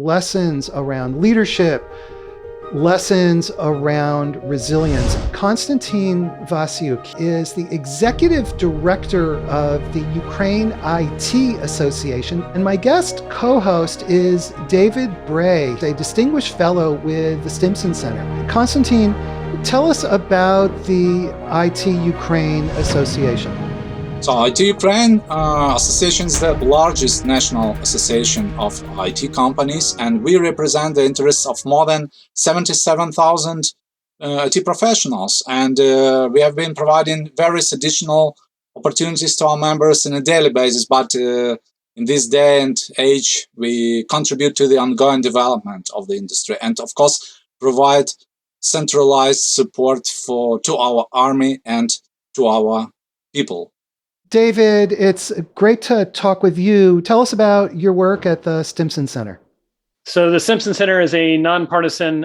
lessons around leadership, lessons around resilience. Konstantin Vasiuk is the executive director of the Ukraine IT Association, and my guest co-host is David Bray, a distinguished fellow with the Stimson Center. Konstantin, tell us about the IT Ukraine Association. So IT Ukraine Association is the largest national association of IT companies, and we represent the interests of more than 77,000 IT professionals. And we have been providing various additional opportunities to our members on a daily basis. But in this day and age, we contribute to the ongoing development of the industry and, of course, provide centralized support to our army and to our people. David, it's great to talk with you. Tell us about your work at the Stimson Center. So the Stimson Center is a nonpartisan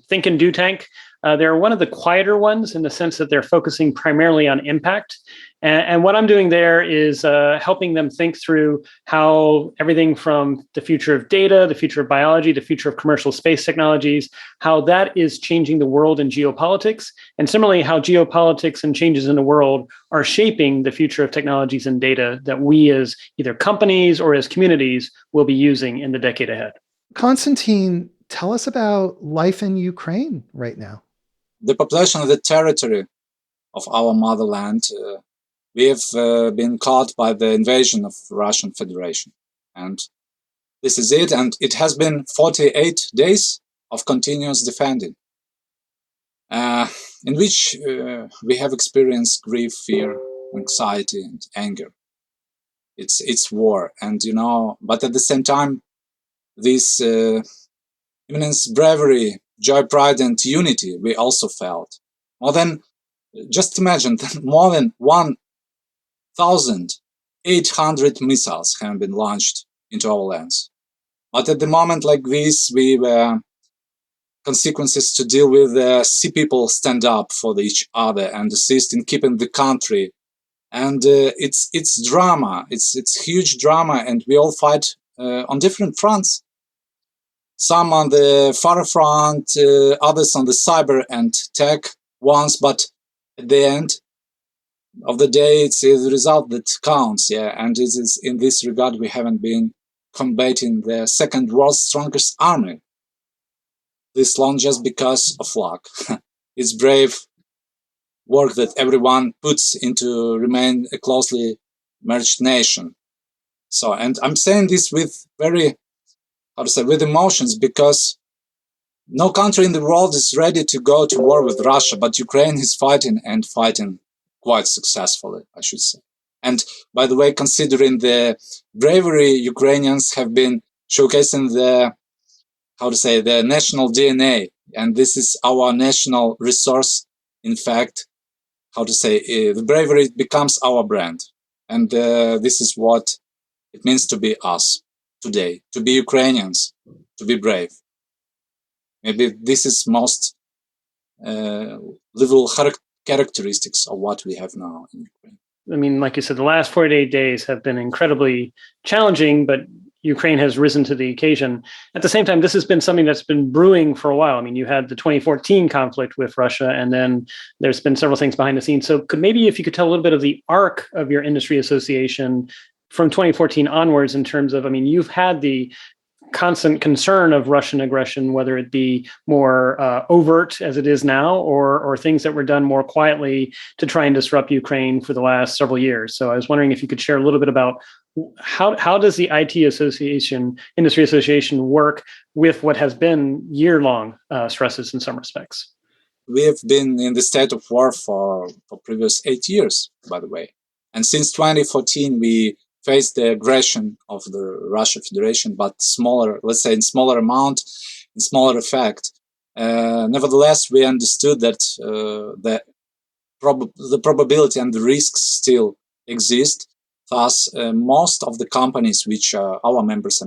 think and do tank. They're one of the quieter ones in the sense that they're focusing primarily on impact. And what I'm doing there is helping them think through how everything from the future of data, the future of biology, the future of commercial space technologies, how that is changing the world in geopolitics, and similarly how geopolitics and changes in the world are shaping the future of technologies and data that we as either companies or as communities will be using in the decade ahead. Konstantin, tell us about life in Ukraine right now. The population of the territory of our motherland, we have been caught by the invasion of Russian Federation. And this is it. And it has been 48 days of continuous defending, in which we have experienced grief, fear, anxiety, and anger. It's war. And, but at the same time, this immense bravery, joy, pride, and unity we also felt. Just imagine, more than 1,800 missiles have been launched into our lands. But at the moment like this, we were consequences to deal with. See people stand up for each other and assist in keeping the country. And it's drama. It's huge drama, and we all fight on different fronts. Some on the far front, others on the cyber and tech ones, but at the end of the day, it's the result that counts, and it is in this regard we haven't been combating the second world's strongest army this long just because of luck. It's brave work that everyone puts into remain a closely merged nation. So, and I'm saying this with with emotions, because no country in the world is ready to go to war with Russia, but Ukraine is fighting quite successfully, I should say. And by the way, considering the bravery Ukrainians have been showcasing the national DNA, and this is our national resource. In fact, the bravery becomes our brand. And this is what it means to be us today, to be Ukrainians, to be brave. Maybe this is most liberal characteristics of what we have now in Ukraine. I mean, like you said, the last 48 days have been incredibly challenging, but Ukraine has risen to the occasion. At the same time, this has been something that's been brewing for a while. I mean, you had the 2014 conflict with Russia, and then there's been several things behind the scenes. So if you could tell a little bit of the arc of your industry association from 2014 onwards in terms of, you've had the constant concern of Russian aggression, whether it be more overt as it is now, or things that were done more quietly to try and disrupt Ukraine for the last several years. So I was wondering if you could share a little bit about how does the IT industry association work with what has been year-long stresses in some respects? We have been in the state of war for previous 8 years, by the way. And since 2014, we faced the aggression of the Russian Federation, but smaller, let's say in smaller amount, in smaller effect. Nevertheless, we understood that the probability and the risks still exist. Thus, most of the companies which are our members,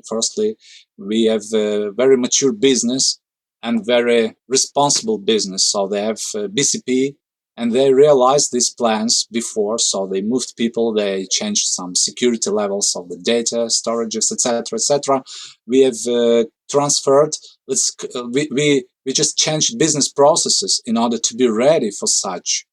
firstly, we have a very mature business and very responsible business. So they have BCP And they realized these plans before, so they moved people, they changed some security levels of the data, storages, etc., etc. We have transferred. We just changed business processes in order to be ready for such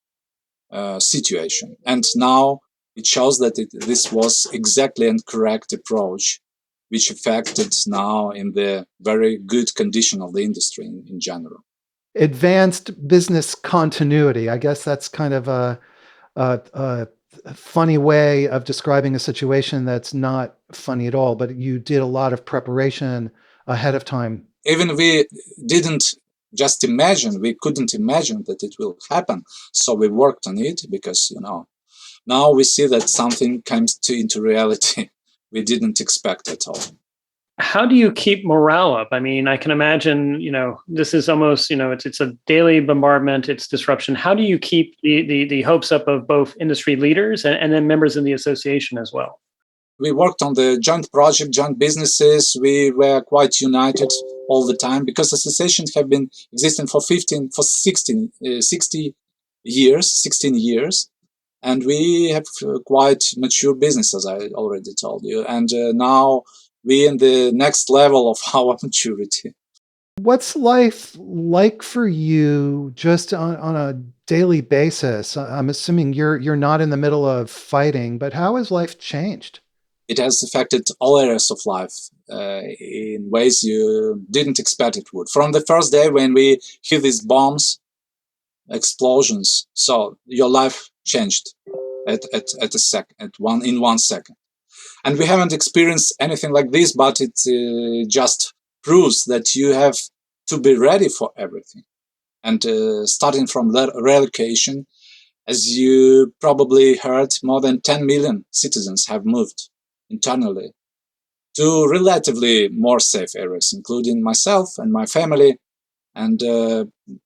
situation. And now it shows that this was exactly and correct approach, which affected now in the very good condition of the industry in general. Advanced business continuity. I guess that's kind of a funny way of describing a situation that's not funny at all, but you did a lot of preparation ahead of time. Even we didn't just imagine, we couldn't imagine that it will happen. So we worked on it because, now we see that something comes into reality we didn't expect at all. How do you keep morale up? I mean, I can imagine, this is almost, it's a daily bombardment, it's disruption. How do you keep the hopes up of both industry leaders and then members in the association as well? We worked on the joint project, joint businesses. We were quite united all the time because associations have been existing for 16 years. And we have quite mature business, as I already told you. And now we're in the next level of our maturity. What's life like for you just on a daily basis? I'm assuming you're not in the middle of fighting, but how has life changed? It has affected all areas of life in ways you didn't expect it would. From the first day when we hear these bombs, explosions, so your life changed in 1 second. And we haven't experienced anything like this, but it just proves that you have to be ready for everything. And starting from relocation, as you probably heard, more than 10 million citizens have moved internally to relatively more safe areas, including myself and my family. And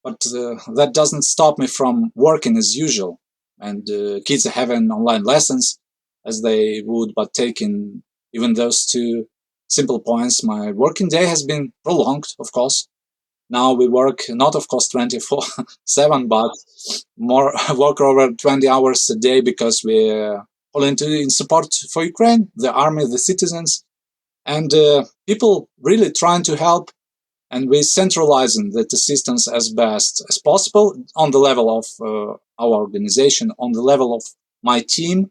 but that doesn't stop me from working as usual. And kids are having online lessons as they would, but taking even those two simple points. My working day has been prolonged, of course. Now we work not, of course, 24/7, but more work over 20 hours a day because we're all in support for Ukraine, the army, the citizens, and people really trying to help. And we're centralizing the assistance as best as possible on the level of our organization, on the level of my team.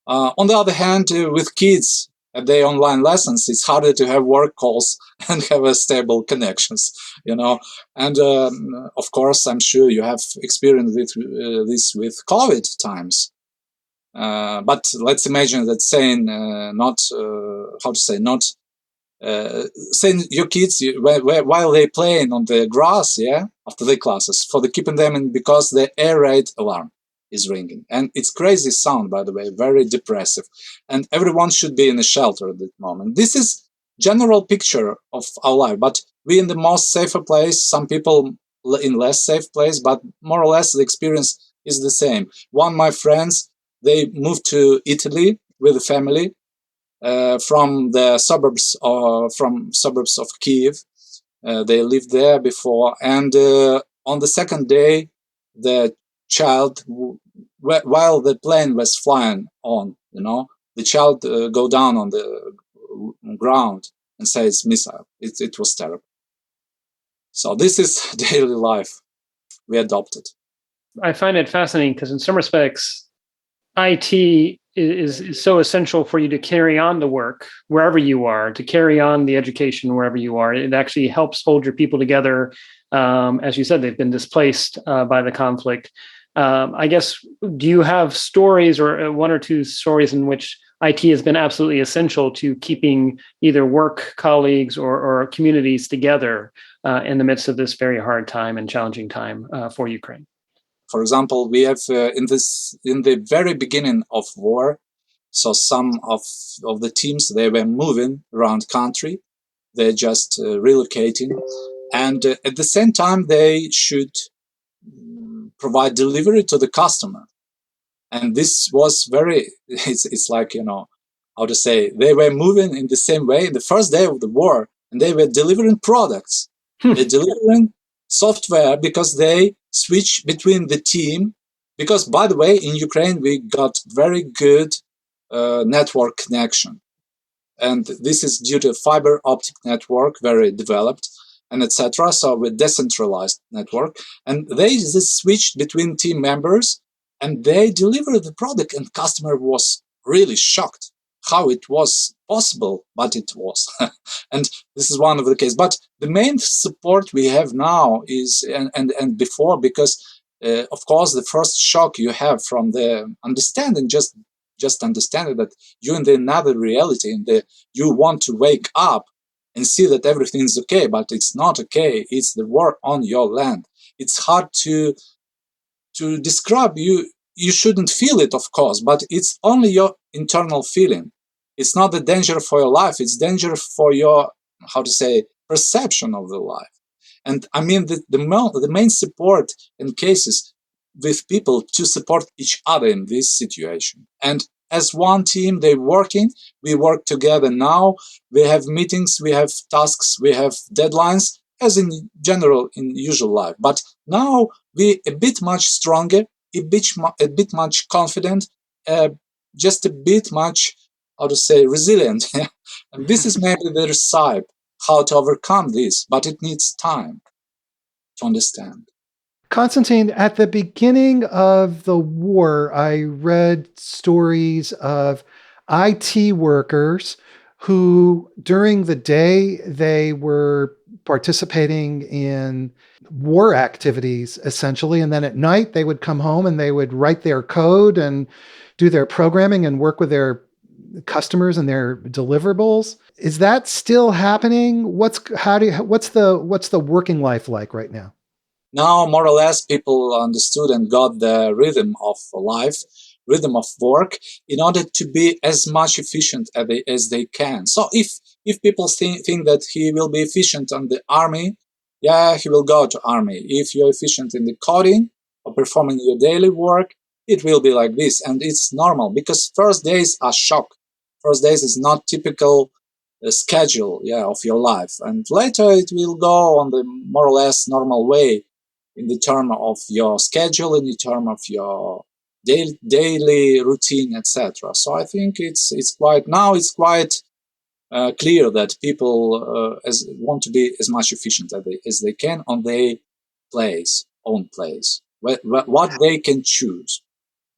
On the other hand, with kids at their online lessons, it's harder to have work calls and have a stable connections, And of course, I'm sure you have experienced this with COVID times. But let's imagine that saying saying your kids while they playing on the grass, after their classes, for keeping them in because the air raid alarm is ringing. And it's crazy sound, by the way, very depressive. And everyone should be in a shelter at that moment. This is general picture of our life, but we in the most safer place, some people in less safe place, but more or less the experience is the same. One of my friends, they moved to Italy with the family from the suburbs of Kiev. They lived there before, and on the second day, the child, while the plane was flying on, the child go down on the ground and say it's missile. It was terrible. So this is daily life we adopted. I find it fascinating because in some respects, IT is so essential for you to carry on the work wherever you are, to carry on the education wherever you are. It actually helps hold your people together. As you said, they've been displaced by the conflict. I guess, do you have stories or one or two stories in which IT has been absolutely essential to keeping either work colleagues or communities together in the midst of this very hard time and challenging time for Ukraine? For example, we have in the very beginning of war, so some of the teams, they were moving around country, they're just relocating, and at the same time they should provide delivery to the customer. And this was it's like, how to say, they were moving in the same way in the first day of the war, and they were delivering products. They're delivering software because they switch between the team Because, by the way, in Ukraine, we got very good network connection. And this is due to fiber optic network, very developed, and etc. So with decentralized network. And they just switched between team members and they delivered the product, and customer was really shocked how it was possible, but it was. And this is one of the cases. But the main support we have now is, and before, because of course, the first shock you have from the understanding, just understanding that you're in another reality, and you want to wake up and see that everything's okay, but it's not okay. It's the war on your land. It's hard to describe. You shouldn't feel it, of course, but it's only your internal feeling. It's not the danger for your life. It's danger for your, how to say, perception of the life. And I mean, the main support in cases with people to support each other in this situation. And as one team, they're working. We work together now. We have meetings, we have tasks, we have deadlines, as in general, in usual life. But now we a bit much stronger, a bit much confident, just a bit much, how to say, resilient. And this is maybe the recipe how to overcome this, but it needs time to understand. Konstantin, at the beginning of the war, I read stories of IT workers who, during the day, they were participating in war activities, essentially. And then at night, they would come home and they would write their code and do their programming and work with their customers and their deliverables. Is that still happening? What's the working life like right now? Now, more or less, people understood and got the rhythm of life, rhythm of work, in order to be as much efficient as they can. So if people think that he will be efficient on the army, yeah, he will go to army. If you're efficient in the coding or performing your daily work, it will be like this. And it's normal, because first days are shock. First days is not typical schedule, of your life. And later it will go on the more or less normal way, in the term of your schedule, in the term of your daily routine, etc. So I think it's quite clear that people want to be as much efficient as they can on their own place, what they can choose.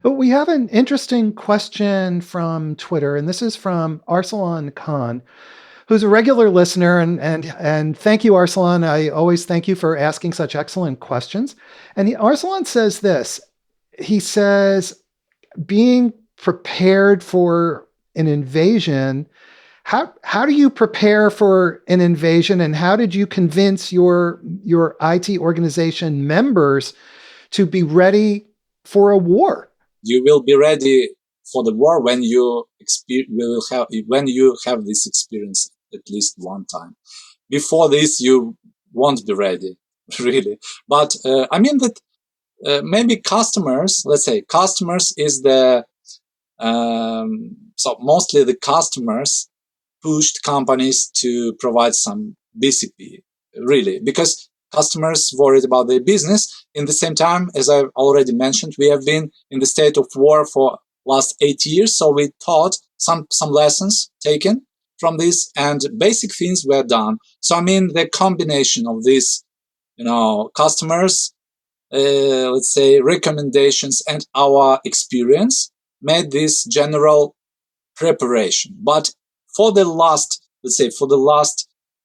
But we have an interesting question from Twitter, and this is from Arsalan Khan, who's a regular listener, and thank you, Arsalan. I always thank you for asking such excellent questions. And Arsalan says this. He says, being prepared for an invasion, how do you prepare for an invasion, and how did you convince your IT organization members to be ready for a war? You will be ready for the war when you have this experience at least one time. Before this, you won't be ready, really. But I mean that maybe customers, let's say customers is so mostly the customers pushed companies to provide some BCP, really, because customers worried about their business. In the same time, as I've already mentioned, we have been in the state of war for last 8 years, so we taught some lessons taken from this, and basic things were done. So I mean, the combination of these, customers, let's say recommendations, and our experience made this general preparation. But for the last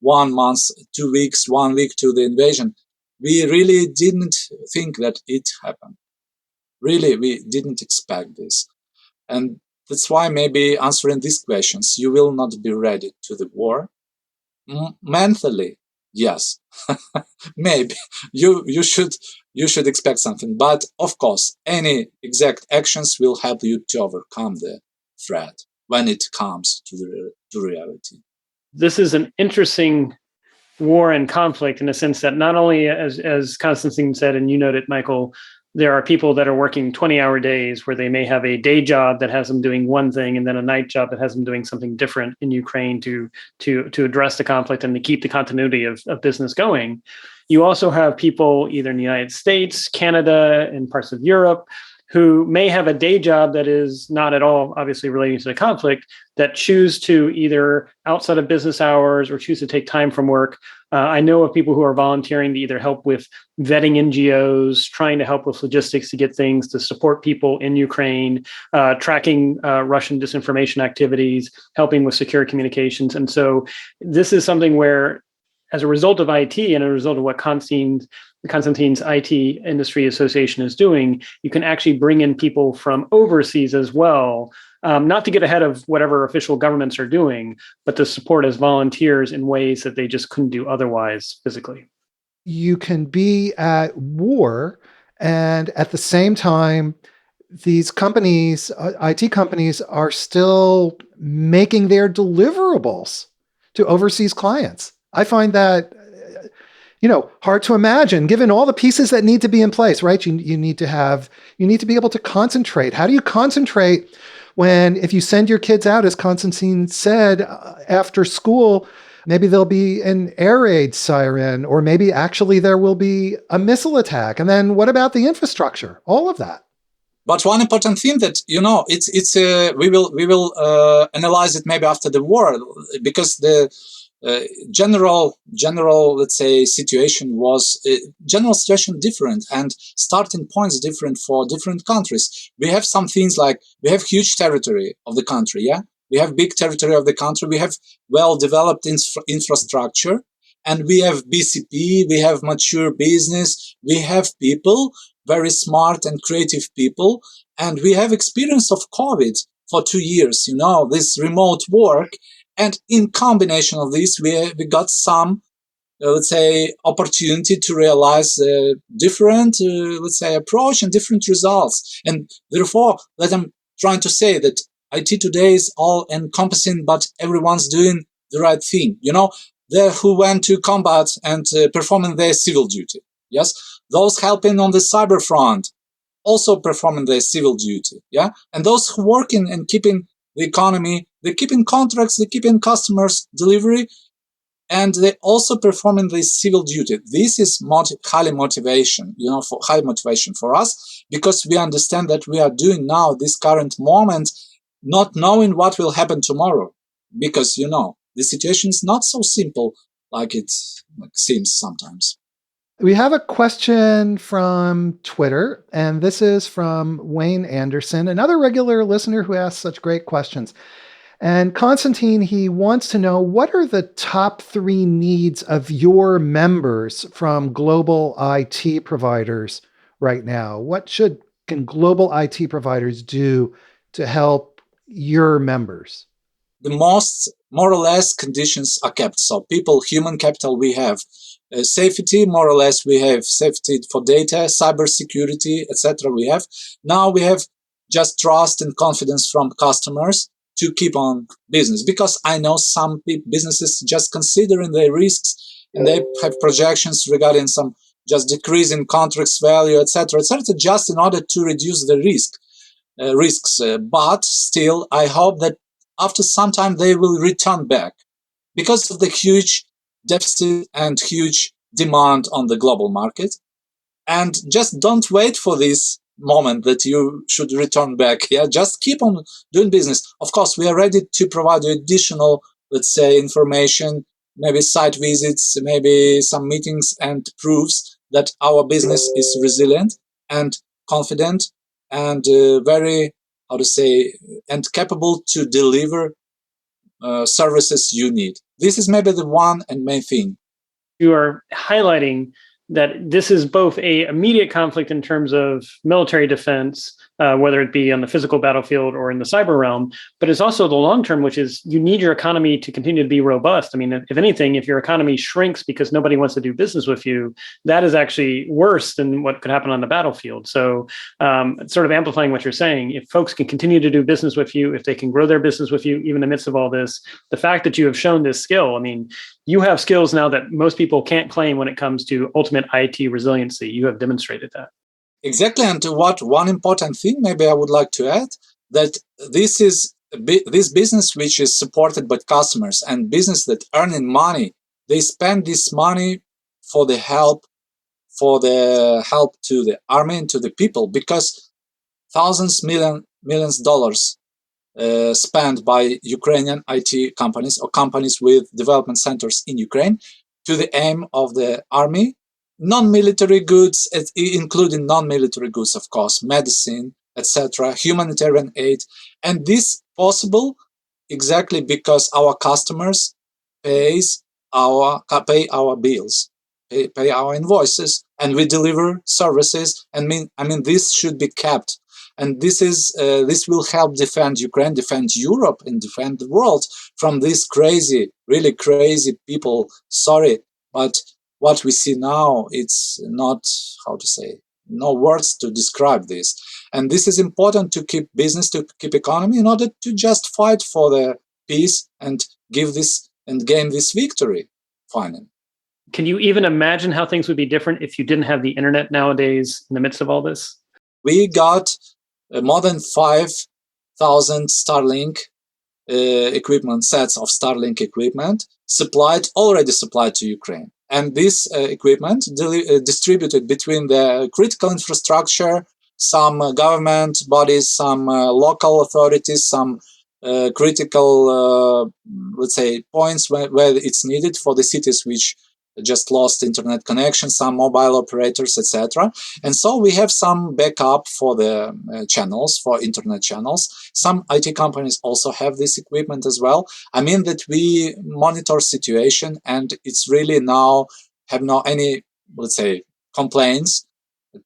1 month, 2 weeks, 1 week to the invasion, we really didn't think that it happened. Really, we didn't expect this. And that's why maybe answering these questions, you will not be ready to the war. Mentally, yes, maybe you should expect something. But of course, any exact actions will help you to overcome the threat when it comes to reality. This is an interesting war and conflict in a sense that not only, as Konstantin said, and you noted, Michael, there are people that are working 20-hour days where they may have a day job that has them doing one thing and then a night job that has them doing something different in Ukraine to address the conflict and to keep the continuity of business going. You also have people either in the United States, Canada, and parts of Europe who may have a day job that is not at all obviously relating to the conflict, that choose to either outside of business hours or choose to take time from work. I know of people who are volunteering to either help with vetting NGOs, trying to help with logistics to get things to support people in Ukraine, tracking Russian disinformation activities, helping with secure communications. And so this is something where, as a result of IT and a result of what Konstantin's IT Industry Association is doing, you can actually bring in people from overseas as well, not to get ahead of whatever official governments are doing, but to support as volunteers in ways that they just couldn't do otherwise physically. You can be at war, and at the same time, these companies, IT companies, are still making their deliverables to overseas clients. I find that, hard to imagine, given all the pieces that need to be in place, right? You need to be able to concentrate. How do you concentrate when, if you send your kids out, as Konstantin said, after school, maybe there'll be an air raid siren, or maybe actually there will be a missile attack. And then what about the infrastructure? All of that. But one important thing that, we will analyze it maybe after the war, because the general, let's say, situation was different, and starting points different for different countries. We have some things like, we have huge territory of the country, yeah? We have big territory of the country. We have well-developed infrastructure, and we have BCP, we have mature business, we have people, very smart and creative people, and we have experience of COVID for 2 years, this remote work. And in combination of this, we got some, let's say, opportunity to realize a different, let's say, approach and different results. And therefore, that I'm trying to say that IT today is all encompassing, but everyone's doing the right thing. They who went to combat and performing their civil duty. Yes, those helping on the cyber front, also performing their civil duty. Yeah, and those who working and keeping the economy, they're keeping contracts, they're keeping customers delivery, and they also performing the civil duty. This is high motivation for us, because we understand that we are doing now this current moment, not knowing what will happen tomorrow, because the situation is not so simple like it seems sometimes. We have a question from Twitter, and this is from Wayne Anderson, another regular listener who asks such great questions. And Konstantin, he wants to know, what are the top 3 needs of your members from global IT providers right now? What can global IT providers do to help your members? The most, more or less, conditions are kept. So people, human capital, we have. Safety, more or less, we have safety for data, cyber security, etc. We have. Now we have just trust and confidence from customers to keep on business, because I know some businesses just considering their risks, and they have projections regarding some just decrease in contracts value, etc., just in order to reduce the risks. But still, I hope that after some time they will return back, because of the huge deficit and huge demand on the global market. And just don't wait for this moment that you should return back. Yeah, just keep on doing business. Of course, we are ready to provide you additional, let's say, information, maybe site visits, maybe some meetings, and proofs that our business is resilient and confident and very, and capable to deliver services you need. This is maybe the one and main thing. You are highlighting that this is both a immediate conflict in terms of military defense, whether it be on the physical battlefield or in the cyber realm, but it's also the long term, which is you need your economy to continue to be robust. I mean, if anything, if your economy shrinks because nobody wants to do business with you, that is actually worse than what could happen on the battlefield. So sort of amplifying what you're saying, if folks can continue to do business with you, if they can grow their business with you, even in the midst of all this, the fact that you have shown this skill, I mean, you have skills now that most people can't claim when it comes to ultimate IT resiliency. You have demonstrated that. Exactly. And one important thing maybe I would like to add, that this business which is supported by customers and business that earning money, they spend this money for the help to the army and to the people, because millions dollars spent by Ukrainian IT companies or companies with development centers in Ukraine to the aim of the army, non-military goods, including non-military goods, of course, medicine, etc., humanitarian aid. And this possible exactly because our customers pay our bills, pay our invoices, and we deliver services. And I mean, this should be kept. And this will help defend Ukraine, defend Europe, and defend the world from these crazy, really crazy people. Sorry, but what we see now, it's not, how to say, no words to describe this. And this is important to keep business, to keep economy, in order to just fight for the peace and give this and gain this victory finally. Can you even imagine how things would be different if you didn't have the internet nowadays in the midst of all this? We got more than 5,000 Starlink equipment, sets of Starlink equipment already supplied to Ukraine. And this equipment distributed between the critical infrastructure, some government bodies, some local authorities, some critical, let's say, points where it's needed for the cities which just lost internet connection, some mobile operators, etc. And so we have some backup for the channels, for internet channels. Some IT companies also have this equipment as well. I mean that we monitor situation, and it's really now have no any, let's say, complaints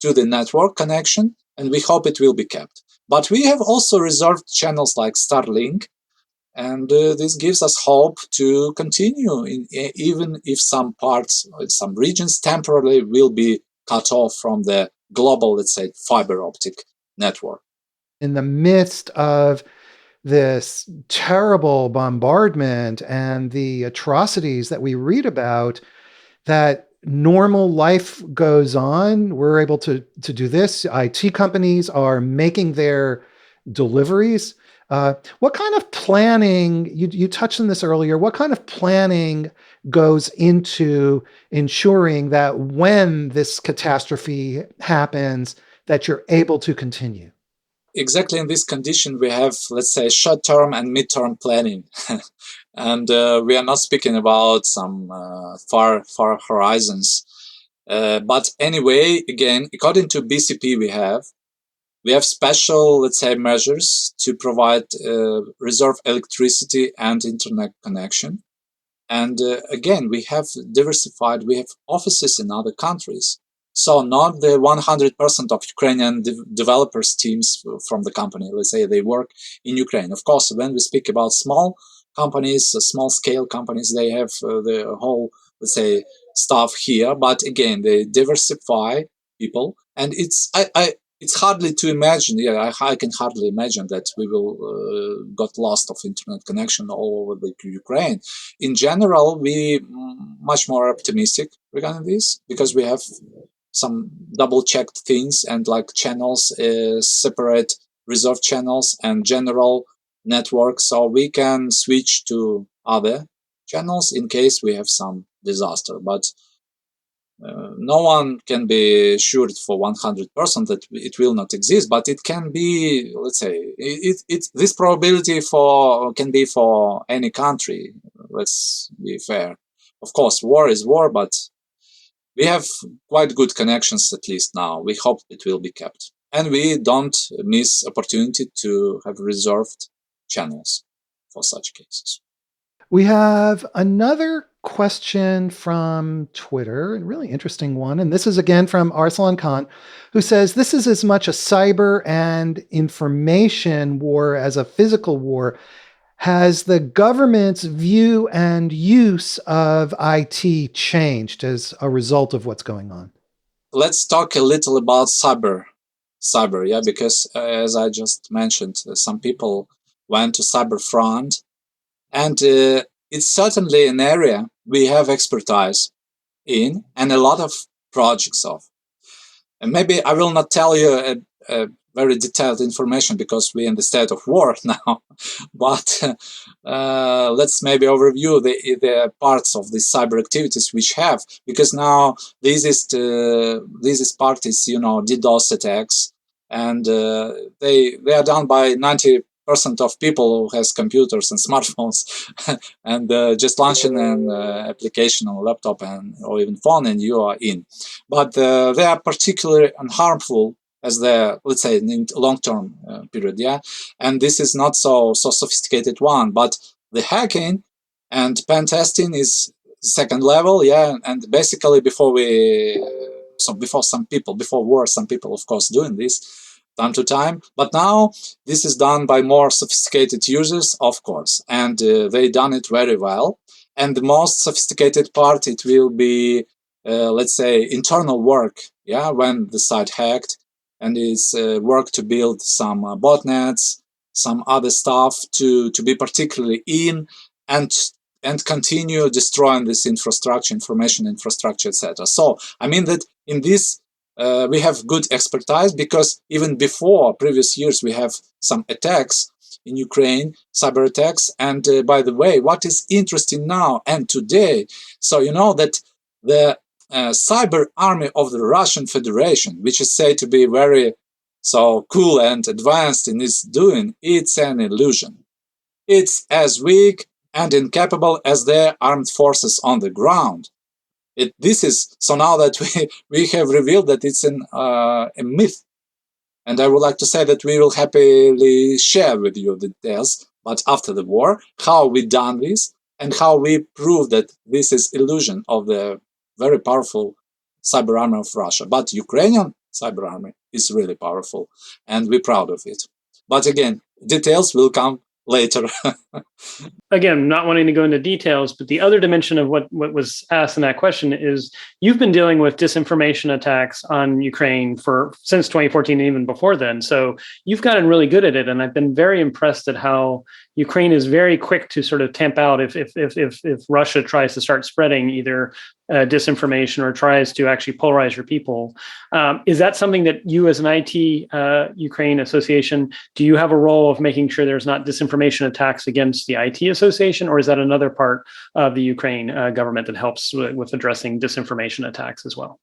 to the network connection, and we hope it will be kept. But we have also reserved channels like Starlink, and this gives us hope to continue, even if some parts, some regions temporarily will be cut off from the global, let's say, fiber optic network. In the midst of this terrible bombardment and the atrocities that we read about, that normal life goes on. We're able to do this. IT companies are making their deliveries. What kind of planning, you touched on this earlier, what kind of planning goes into ensuring that when this catastrophe happens, that you're able to continue? Exactly in this condition, we have, let's say, short-term and mid-term planning. And we are not speaking about some far horizons. But anyway, again, according to BCP, we have special, let's say, measures to provide reserve electricity and internet connection. And again, we have diversified, we have offices in other countries. So not the 100% of Ukrainian developers teams from the company, let's say they work in Ukraine. Of course, when we speak about small companies, small scale companies, they have the whole, let's say, stuff here. But again, they diversify people. And it's hardly to imagine. Yeah, I can hardly imagine that we will got lost of internet connection all over the Ukraine. In general, we much more optimistic regarding this because we have some double-checked things and like channels, separate reserve channels and general networks, so we can switch to other channels in case we have some disaster. But no one can be assured for 100% that it will not exist, but it can be, let's say, this probability can be for any country. Let's be fair. Of course, war is war, but we have quite good connections, at least now. We hope it will be kept. And we don't miss opportunity to have reserved channels for such cases. We have another question from Twitter, a really interesting one. And this is again from Arslan Khan, who says, this is as much a cyber and information war as a physical war. Has the government's view and use of IT changed as a result of what's going on? Let's talk a little about cyber, yeah, because as I just mentioned, some people went to cyber front, and it's certainly an area we have expertise in and a lot of projects of. And maybe I will not tell you a very detailed information because we're in the state of war now, but let's maybe overview the parts of the cyber activities which have, because now this is part is, DDoS attacks, and they are done by 90% of people who has computers and smartphones and just launching an application on a laptop or even phone, and you are in. But they are particularly unharmful as the, let's say, in long-term period, yeah. And this is not so sophisticated one, but the hacking and pen testing is second level, yeah. And basically, before war, some people, of course, doing this time to time. But now this is done by more sophisticated users, of course, and they done it very well. And the most sophisticated part, it will be, let's say, internal work, yeah, when the site hacked, and it's work to build some botnets, some other stuff to be particularly in and continue destroying this infrastructure, information infrastructure, etc. So I mean that in this we have good expertise, because even before previous years we have some attacks in Ukraine, cyber attacks. And by the way, what is interesting now and today, so you know that the cyber army of the Russian Federation, which is said to be very so cool and advanced in its doing, it's an illusion. It's as weak and incapable as their armed forces on the ground. This is so now that we have revealed that it's a myth, and I would like to say that we will happily share with you the details, but after the war, how we done this and how we prove that this is illusion of the very powerful cyber army of Russia. But Ukrainian cyber army is really powerful, and we're proud of it. But again, details will come later. Again, not wanting to go into details, but the other dimension of what was asked in that question is you've been dealing with disinformation attacks on Ukraine since 2014 and even before then. So you've gotten really good at it. And I've been very impressed at how Ukraine is very quick to sort of tamp out if Russia tries to start spreading either disinformation or tries to actually polarize your people. Is that something that you as an IT Ukraine association, do you have a role of making sure there's not disinformation attacks against the IT association, or is that another part of the Ukraine government that helps with addressing disinformation attacks as well?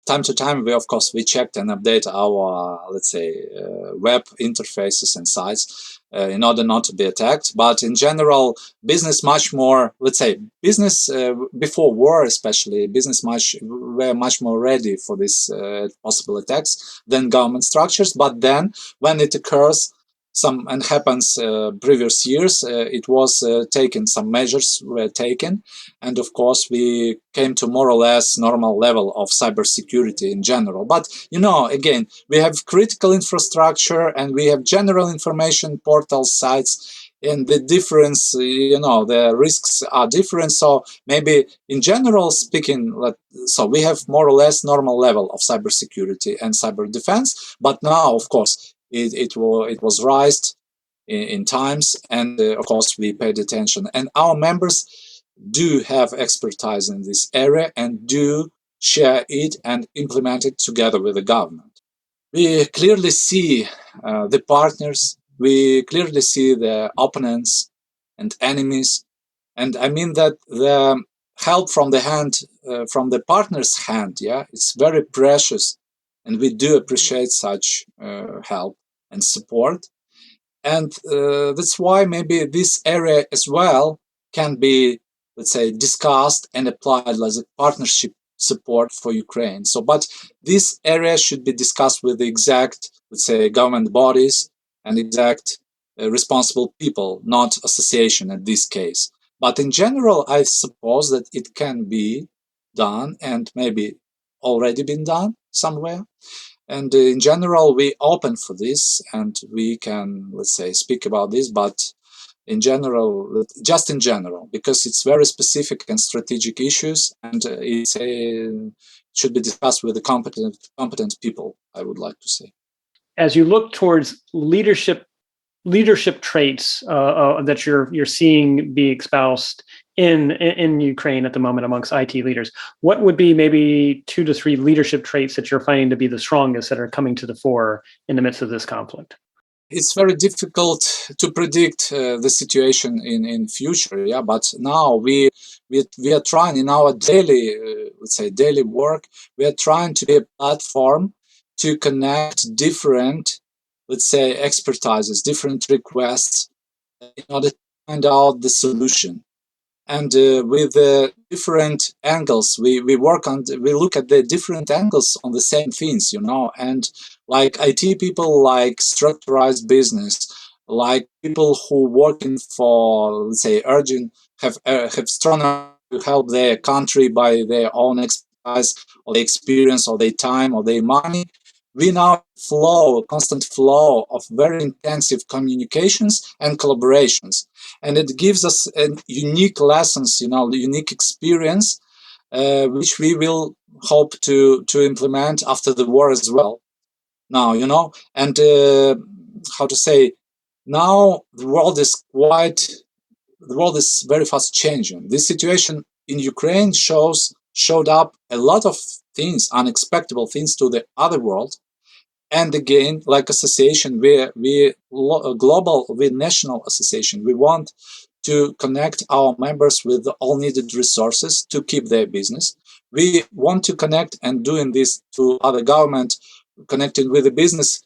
Time to time, we checked and update our, let's say, web interfaces and sites in order not to be attacked. But in general, business much more, let's say, business before war especially, were much more ready for these possible attacks than government structures. But then when it occurs, and happens previous years, it was taken, some measures were taken, and of course we came to more or less normal level of cybersecurity in general. But you know, again, we have critical infrastructure and we have general information portal sites, and the difference, you know, the risks are different. So maybe in general speaking, so we have more or less normal level of cybersecurity and cyber defense. But now, of course, it was raised in times, and of course we paid attention. And our members do have expertise in this area and do share it and implement it together with the government. We clearly see the partners, we clearly see the opponents and enemies, and I mean that the help from the partner's hand, yeah, it's very precious. And we do appreciate such help and support. And that's why maybe this area as well can be, let's say, discussed and applied as a partnership support for Ukraine. So, but this area should be discussed with the exact, let's say, government bodies and exact responsible people, not association in this case. But in general, I suppose that it can be done and maybe already been done somewhere. And in general, we open for this and we can, let's say, speak about this, but in general, just in general, because it's very specific and strategic issues, and it should be discussed with the competent people, I would like to say. As you look towards leadership traits that you're seeing be espoused in Ukraine at the moment amongst IT leaders, what would be maybe 2 to 3 leadership traits that you're finding to be the strongest that are coming to the fore in the midst of this conflict? It's very difficult to predict the situation in future, yeah. But now we are trying in our daily, let's say, daily work. We are trying to be a platform to connect different, let's say, expertises, different requests in order to find out the solution. And with different angles, we look at the different angles on the same things, and like IT people, like structurized business, like people who working for, let's say, urgent, have strong to help their country by their own expertise or their experience or their time or their money. We now constant flow of very intensive communications and collaborations. And it gives us unique lessons, the unique experience, which we will hope to implement after the war as well. Now, and how to say, now the world is very fast changing. This situation in Ukraine showed up a lot of things, unexpected things to the other world. And again, like association, we national association, we want to connect our members with all needed resources to keep their business. We want to connect and doing this to other government, connected with the business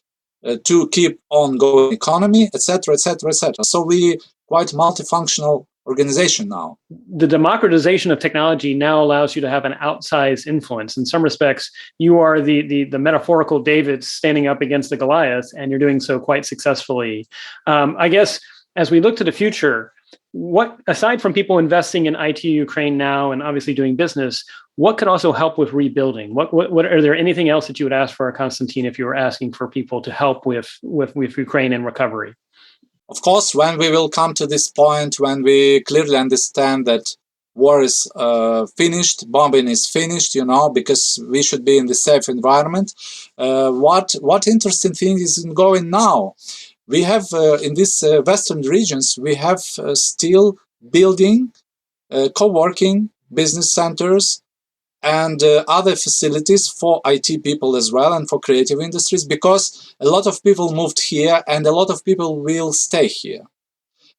to keep ongoing economy, etc., etc., etc. So we quite multifunctional organization now. The democratization of technology now allows you to have an outsized influence. In some respects, you are the metaphorical David standing up against the Goliath, and you're doing so quite successfully. I guess as we look to the future, what, aside from people investing in IT Ukraine now and obviously doing business, what could also help with rebuilding? What are there anything else that you would ask for, Konstantin, if you were asking for people to help with Ukraine and recovery? Of course, when we will come to this point, when we clearly understand that war is finished, bombing is finished, because we should be in the safe environment. What interesting thing is going now? We have in these western regions, we have still building, co-working, business centers, and other facilities for IT people as well, and for creative industries, because a lot of people moved here and a lot of people will stay here.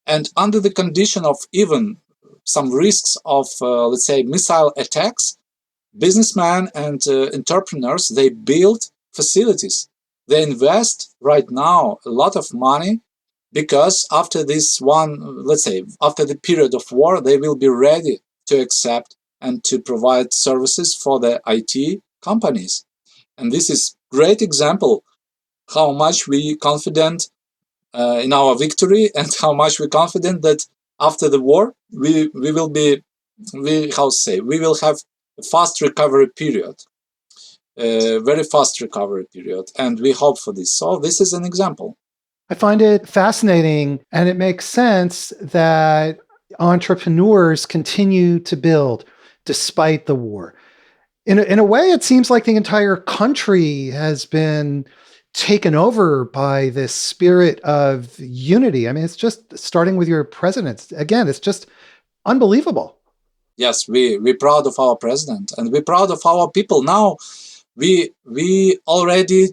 And under the condition of even some risks of, let's say, missile attacks, businessmen and entrepreneurs, they build facilities. They invest right now a lot of money, because after this let's say, after the period of war, they will be ready to accept and to provide services for the IT companies. And this is great example how much we confident in our victory, and how much we confident that after the war we will have a fast recovery period, very fast recovery period, and we hope for this. So this is an example. I find it fascinating, and it makes sense that entrepreneurs continue to build despite the war. In a way, it seems like the entire country has been taken over by this spirit of unity. I mean, it's just starting with your president. Again, it's just unbelievable. Yes, we're proud of our president, and we're proud of our people. Now, we already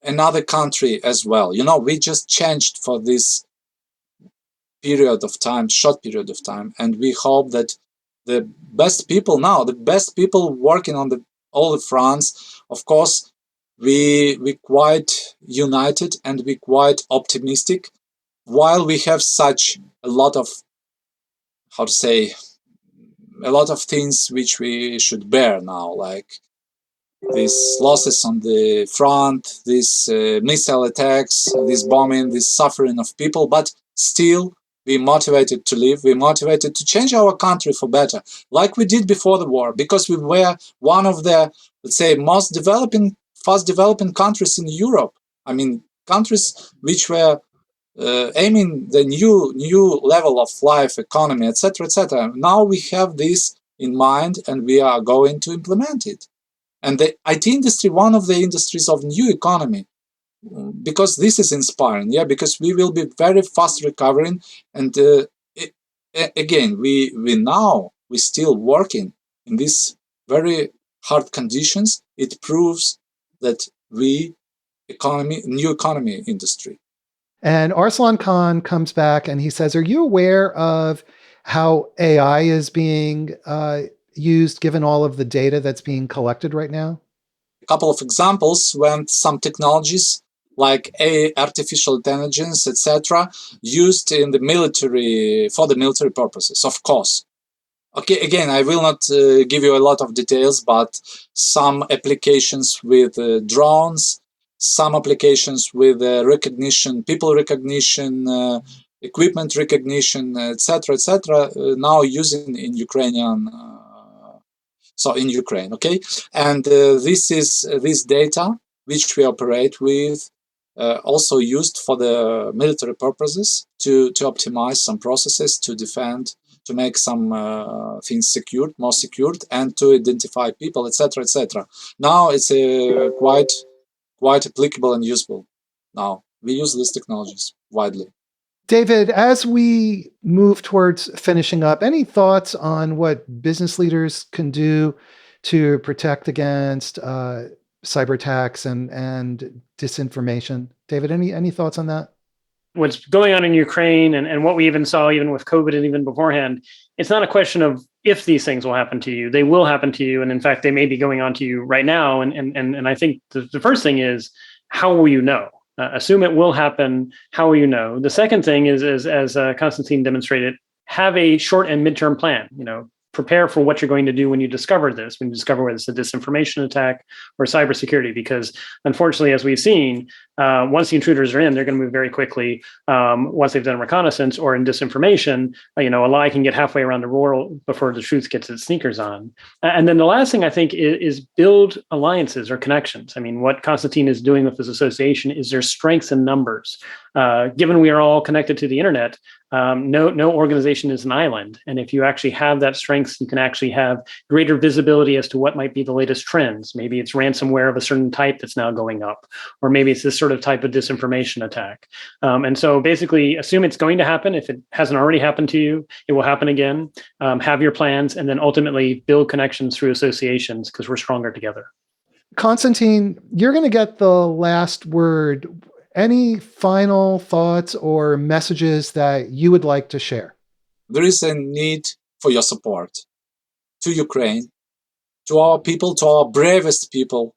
another country as well. We just changed for this short period of time, and we hope that the best people working on all the fronts, of course, we quite united and we quite optimistic, while we have such a lot of, a lot of things which we should bear now, like these losses on the front, these missile attacks, this bombing, this suffering of people, but still we're motivated to live, we're motivated to change our country for better, like we did before the war, because we were one of the, let's say, fast developing countries in Europe. I mean, countries which were aiming the new level of life, economy, etc., etc. Now we have this in mind, and we are going to implement it. And the IT industry, one of the industries of new economy, because this is inspiring, because we will be very fast recovering. And again, we're still working in these very hard conditions. It proves that new economy industry. And Arslan Khan comes back and he says, are you aware of how AI is being used, given all of the data that's being collected right now? A couple of examples when some technologies like artificial intelligence, etc., used in the military for the military purposes, of course. Okay, again, I will not give you a lot of details, but some applications with drones, some applications with recognition, people recognition, equipment recognition, etc., now using in Ukrainian, in Ukraine, okay? And this data, which we operate with, also used for the military purposes to optimize some processes, to defend, to make some things secured, more secured, and to identify people, etc., etc. Now it's quite applicable and useful. Now we use these technologies widely. David, as we move towards finishing up, any thoughts on what business leaders can do to protect against cyber attacks and disinformation? David, any thoughts on that? What's going on in Ukraine and what we even saw even with COVID and even beforehand, it's not a question of if these things will happen to you. They will happen to you. And in fact, they may be going on to you right now. And I think the first thing is, how will you know? Assume it will happen. How will you know? The second thing is as Konstantin demonstrated, have a short and midterm plan. Prepare for what you're going to do when you discover this, when you discover whether it's a disinformation attack or cybersecurity, because unfortunately, as we've seen, once the intruders are in, they're going to move very quickly. Once they've done reconnaissance or in disinformation, a lie can get halfway around the world before the truth gets its sneakers on. And then the last thing I think is build alliances or connections. I mean, what Konstantin is doing with this association is there's strengths in numbers. Given we are all connected to the internet, no organization is an island. And if you actually have that strength, you can actually have greater visibility as to what might be the latest trends. Maybe it's ransomware of a certain type that's now going up, or maybe it's this sort of type of disinformation attack. And so basically assume it's going to happen. If it hasn't already happened to you, it will happen again. Have your plans, and then ultimately build connections through associations, because we're stronger together. Konstantin, you're going to get the last word. Any final thoughts or messages that you would like to share? There is a need for your support to Ukraine, to our people, to our bravest people.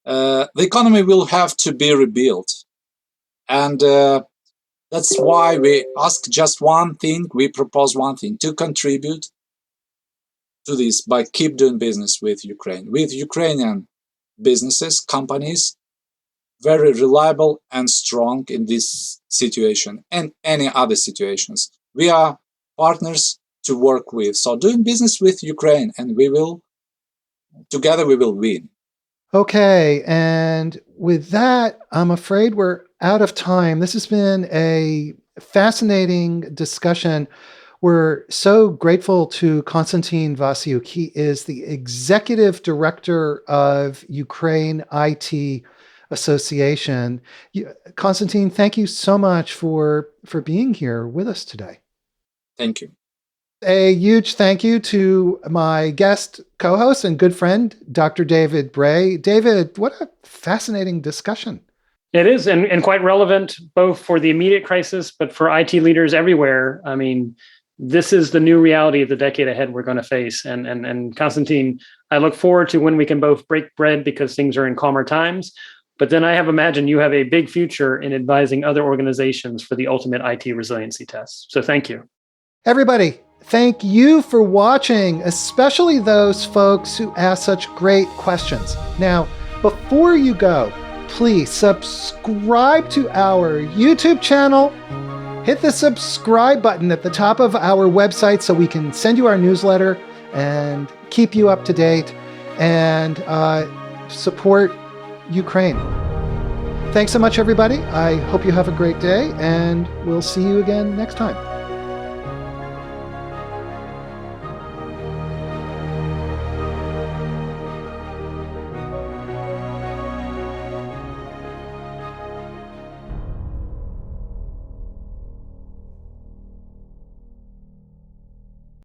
The economy will have to be rebuilt. And that's why we ask just one thing, we propose one thing, to contribute to this by keep doing business with Ukraine, with Ukrainian businesses, companies, very reliable and strong in this situation and any other situations. We are partners to work with. So doing business with Ukraine, and together we will win. Okay, and with that, I'm afraid we're out of time. This has been a fascinating discussion. We're so grateful to Konstantin Vasiuk. He is the executive director of Ukraine IT Association. Konstantin, thank you so much for being here with us today. Thank you. A huge thank you to my guest co-host and good friend, Dr. David Bray. David, what a fascinating discussion. It is, and quite relevant both for the immediate crisis, but for IT leaders everywhere. I mean, this is the new reality of the decade ahead we're going to face. And Konstantin, I look forward to when we can both break bread because things are in calmer times. But then I have imagined you have a big future in advising other organizations for the ultimate IT resiliency test. So thank you. Everybody, thank you for watching, especially those folks who ask such great questions. Now, before you go, please subscribe to our YouTube channel. Hit the subscribe button at the top of our website so we can send you our newsletter and keep you up to date, and support Ukraine. Thanks so much, everybody. I hope you have a great day, and we'll see you again next time.